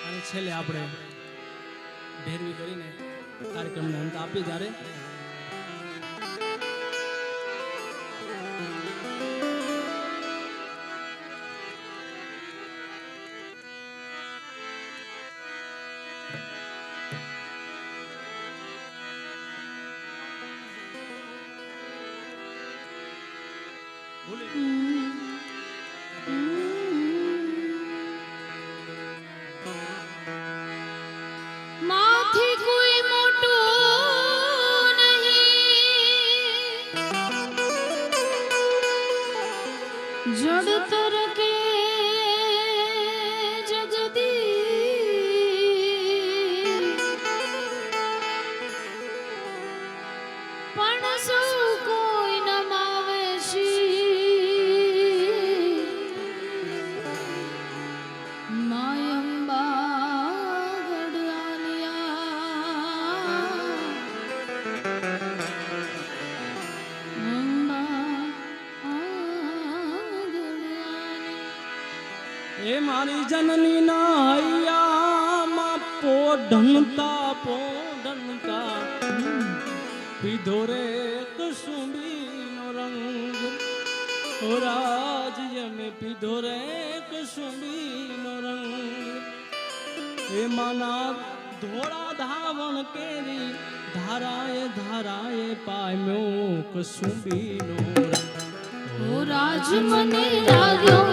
અને છેલ્લે આપણે ભેરવી કરીને કાર્યક્રમને અંત આપીએ ત્યારે માથી કોઈ મોટું નહીં જડતર કે જગદી પણ સૌ કોઈ નમાવે છે એ મારી જનની ના હૈયામાં પોઢનતા પીધો રે કસુંબીનો રંગ ઓ રાજ્ય મેં પીધો રે કસુંબીનો રંગ એ માના ધોળા ધાવણ કેરી ધારાએ પામ્યો કસુંબીનો રંગ ઓ રાજ મને લાગ્યો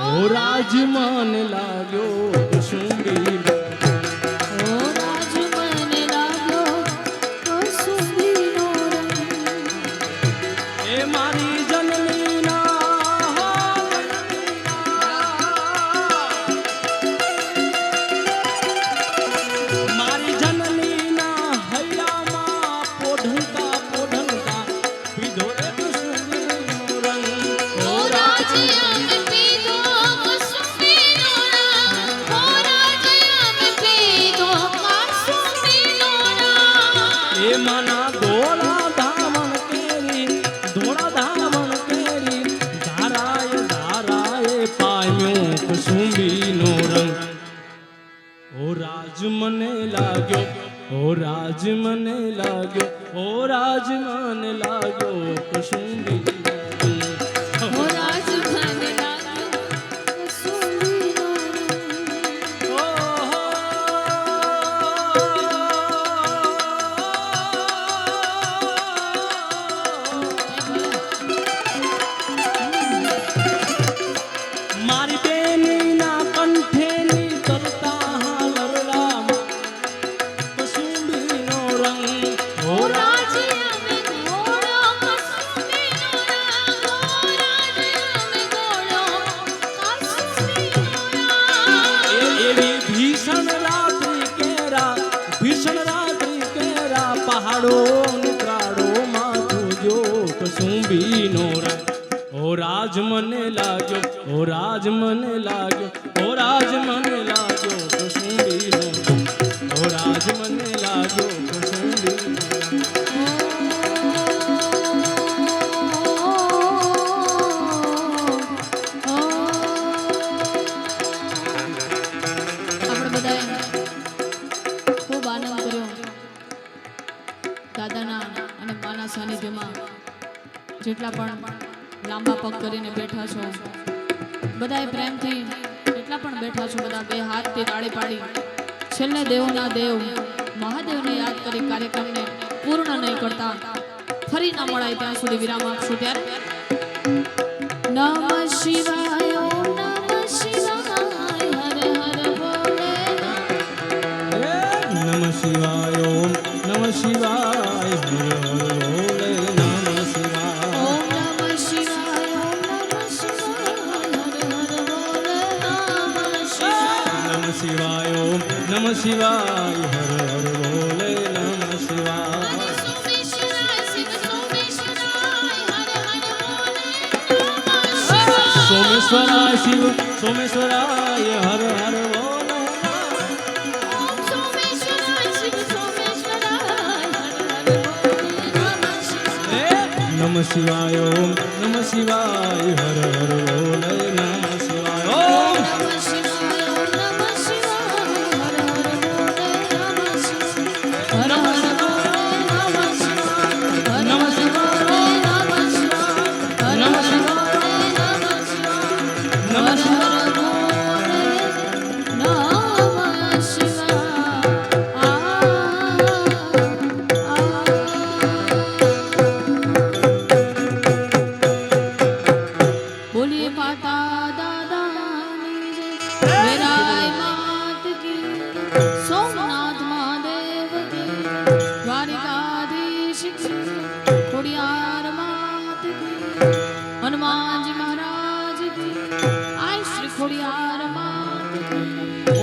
ઓ રાજ મને લાગ્યો કસુંબીનો ઓ રાજ મને લાગ્યો કસુંબીનો રંગ એ મારી જનની ના હૈયામાં પોઢનતા પીધો રે કસુંબીનો રંગ ઓ રાજ્ય મેં પીધો કસુંબીનો રંગ ઓ રાજ્ય મેં પીધો કસુંબીનો રંગ એ માના ધોળા ધાવણ કેરી ધારાએ પામ્યો કસુંબીનો રંગ ઓ રાજ મને લાગ્યો કસુંબીનો રંગ ઓ રાજ મને લાગ્યો કસુંબીનો મારી બેનીના કંઠેની તરતા લરડામાં કસુંબીનો રંગ ઓ રાજ્ય મેં ગોળો કસુંબીનો રંગ ઓ રાજ્ય મેં ગોળો કસુંબીનો રંગ એવી ભીષણ રાત્રિ કેરા પહાડો નીકળો માથું જો કસુંબીનો રંગ ઓ રાજ મને લાગ્યો કસુંબીનો ઓ રાજ મને લાગ્યો કસુંબીનો આપણે બધાએ ખૂબ આનંદ કર્યો દાદાના અને માના સાનિધ્યમાં જેટલા પણ લાંબા પગ કરીને બેઠા છો બધાએ પ્રેમથી જેટલા પણ બેઠા છો બધા બે હાથથી તાળી પાડી છેલ્લે દેવોના દેવ મહાદેવને યાદ કરી કાર્યક્રમને પૂર્ણ નહીં કરતા ફરી ન મળાય ત્યાં સુધી વિરામ આપશું ત્યારે નમઃ શિવાય ઓમ નમઃ શિવાય હર હર બોલે નમઃ શિવાય ઓમ નમઃ શિવાય હર હર બોલે નમઃ શિવાય ઓમ નમઃ શિવાય ઓમ નમઃ શિવાય હર હર બોલે નમઃ શિવાય નમઃ શિવાય ઓમ નમઃ શિવાય હર હર બોલે નમઃ શિવાય સોમેશ્વરાય શિવ સોમેશ્વરાય હર હર બોલે નમઃ શિવાય સોમેશ્વરાય શિવ સોમેશ્વરાય હર હર બોલે ઓમ સોમેશ્વરાય શિવ સોમેશ્વરાય હર હર બોલે નમઃ શિવાય નમઃ શિવાય ઓમ નમઃ શિવાય હર હર બોલે નમઃ શિવાય ઓમ નમઃ શિવાય ખોડિયાર માત કી